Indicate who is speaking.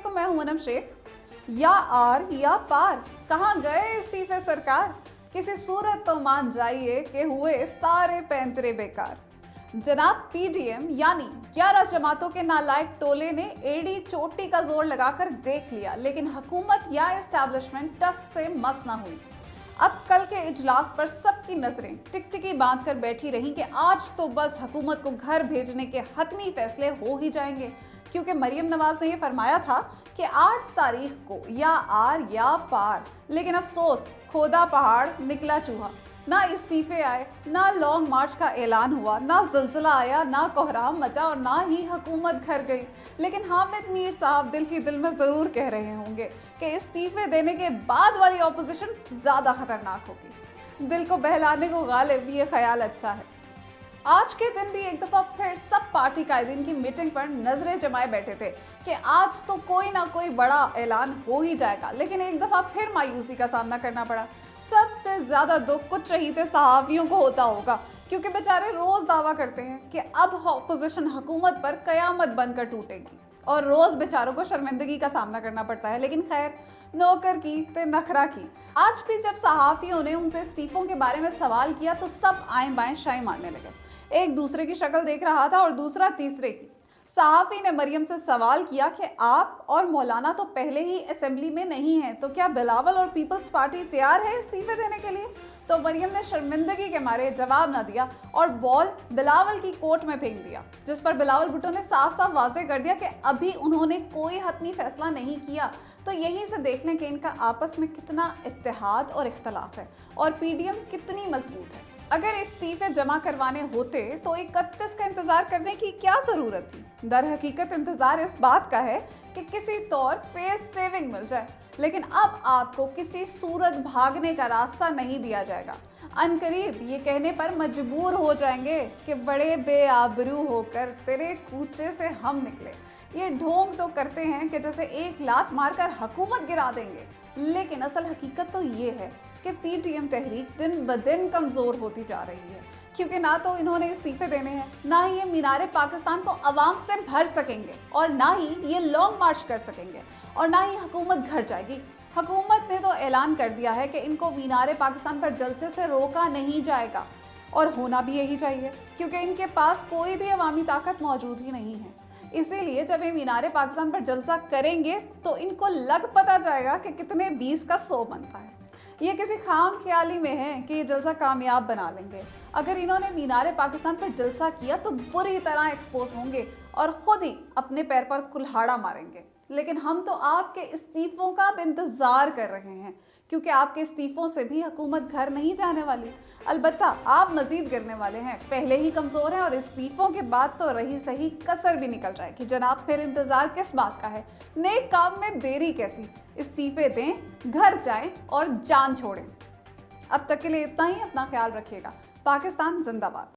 Speaker 1: अस्सलामुअलैकुम, मैं हूं अनम शेख। या आर या पार, कहाँ गए इस्तीफे सरकार? किसी सूरत तो मान जाइए कि हुए सारे पैंतरे बेकार। जनाब पीडीएम यानी 11 जमातों के नालायक टोले ने एड़ी चोटी का जोर लगाकर देख लिया, लेकिन हुकूमत या एस्टैब्लिशमेंट टस से मस ना हुई। अब कल के इजलास पर सबकी नजरें टिकटिकी बांधकर बैठी रहीं कि आज तो बस हुकूमत को घर भेजने के हतमी फैसले हो ही जाएंगे, क्योंकि मरियम नवाज ने यह फरमाया था कि 8 तारीख को या आर या पार। लेकिन अफसोस, खोदा पहाड़ निकला चूहा। ना इस्तीफे आए, ना लॉन्ग मार्च का ऐलान हुआ, ना ज़िलज़िला आया, ना कोहराम मचा और ना ही हुकूमत घर गई। लेकिन हामिद मीर साहब दिल ही दिल में ज़रूर कह रहे होंगे कि इस्तीफे देने के बाद वाली ऑपोजिशन ज़्यादा खतरनाक होगी। दिल को बहलाने को गालिब ये ख्याल अच्छा है। आज के दिन भी एक दफ़ा फिर सब पार्टी कायदीन की मीटिंग पर नजरें जमाए बैठे थे कि आज तो कोई ना कोई बड़ा ऐलान हो ही जाएगा, लेकिन एक दफ़ा फिर मायूसी का सामना करना पड़ा। सबसे ज़्यादा दुख कुछ शहीद सहाफ़ियों को होता होगा, क्योंकि बेचारे रोज़ दावा करते हैं कि अब अपोजिशन हुकूमत पर कयामत बनकर टूटेगी और रोज़ बेचारों को शर्मिंदगी का सामना करना पड़ता है। लेकिन खैर, नौकर की ते नखरा की। आज भी जब सहाफ़ियों ने उनसे इस्तीफों के बारे में सवाल किया तो सब आएं बाएं शाई मारने लगे। एक दूसरे की शक्ल देख रहा था और दूसरा तीसरे की। सहाफ़ी ने मरियम से सवाल किया कि आप और मौलाना तो पहले ही असेंबली में नहीं हैं, तो क्या बिलावल और पीपल्स पार्टी तैयार है इस्तीफे देने के लिए? तो मरियम ने शर्मिंदगी के मारे जवाब ना दिया और बॉल बिलावल की कोर्ट में फेंक दिया, जिस पर बिलावल भुट्टो ने साफ साफ वाज़ेह कर दिया कि अभी उन्होंने कोई हतमी फैसला नहीं किया। तो यहीं से देख लें कि इनका आपस में कितना इत्तेहाद और इख्तलाफ है और पीडीएम कितनी मजबूत है। अगर इस्तीफे जमा करवाने होते तो 31 का इंतजार करने की क्या जरूरत थी? दर हकीकत इंतजार इस बात का है कि किसी तौर फेस सेविंग मिल जाए, लेकिन अब आपको किसी सूरत भागने का रास्ता नहीं दिया जाएगा। अनकरीब ये कहने पर मजबूर हो जाएंगे कि बड़े बेआबरू होकर तेरे कूचे से हम निकले। ये ढोंग तो करते हैं कि जैसे एक लात मारकर हुकूमत गिरा देंगे, लेकिन असल हकीकत तो ये है कि पीटीएम तहरीक दिन ब दिन कमज़ोर होती जा रही है, क्योंकि ना तो इन्होंने इस्तीफे देने हैं, ना ही ये मीनारे पाकिस्तान को अवाम से भर सकेंगे और ना ही ये लॉन्ग मार्च कर सकेंगे और ना ही हुकूमत घर जाएगी। हुकूमत ने तो ऐलान कर दिया है कि इनको मीनारे पाकिस्तान पर जलसे से रोका नहीं जाएगा, और होना भी यही चाहिए, क्योंकि इनके पास कोई भी अवामी ताकत मौजूद ही नहीं है। इसीलिए जब ये मीनारे पाकिस्तान पर जलसा करेंगे तो इनको लग पता जाएगा कि कितने 20 का 100 बनता है। ये किसी खाम ख्याली में है कि ये जलसा कामयाब बना लेंगे। अगर इन्होंने मीनारे पाकिस्तान पर जलसा किया तो बुरी तरह एक्सपोज होंगे और खुद ही अपने पैर पर कुल्हाड़ा मारेंगे। लेकिन हम तो आपके इस्तीफों का अब इंतज़ार कर रहे हैं, क्योंकि आपके इस्तीफों से भी हुकूमत घर नहीं जाने वाली। अलबत्ता आप मजीद गिरने वाले हैं, पहले ही कमज़ोर हैं और इस्तीफों के बाद तो रही सही कसर भी निकल जाएगी। जनाब, फिर इंतज़ार किस बात का है? नेक काम में देरी कैसी? इस्तीफे दें, घर जाएं और जान छोड़ें। अब तक के लिए इतना ही। अपना ख्याल रखिएगा। पाकिस्तान जिंदाबाद।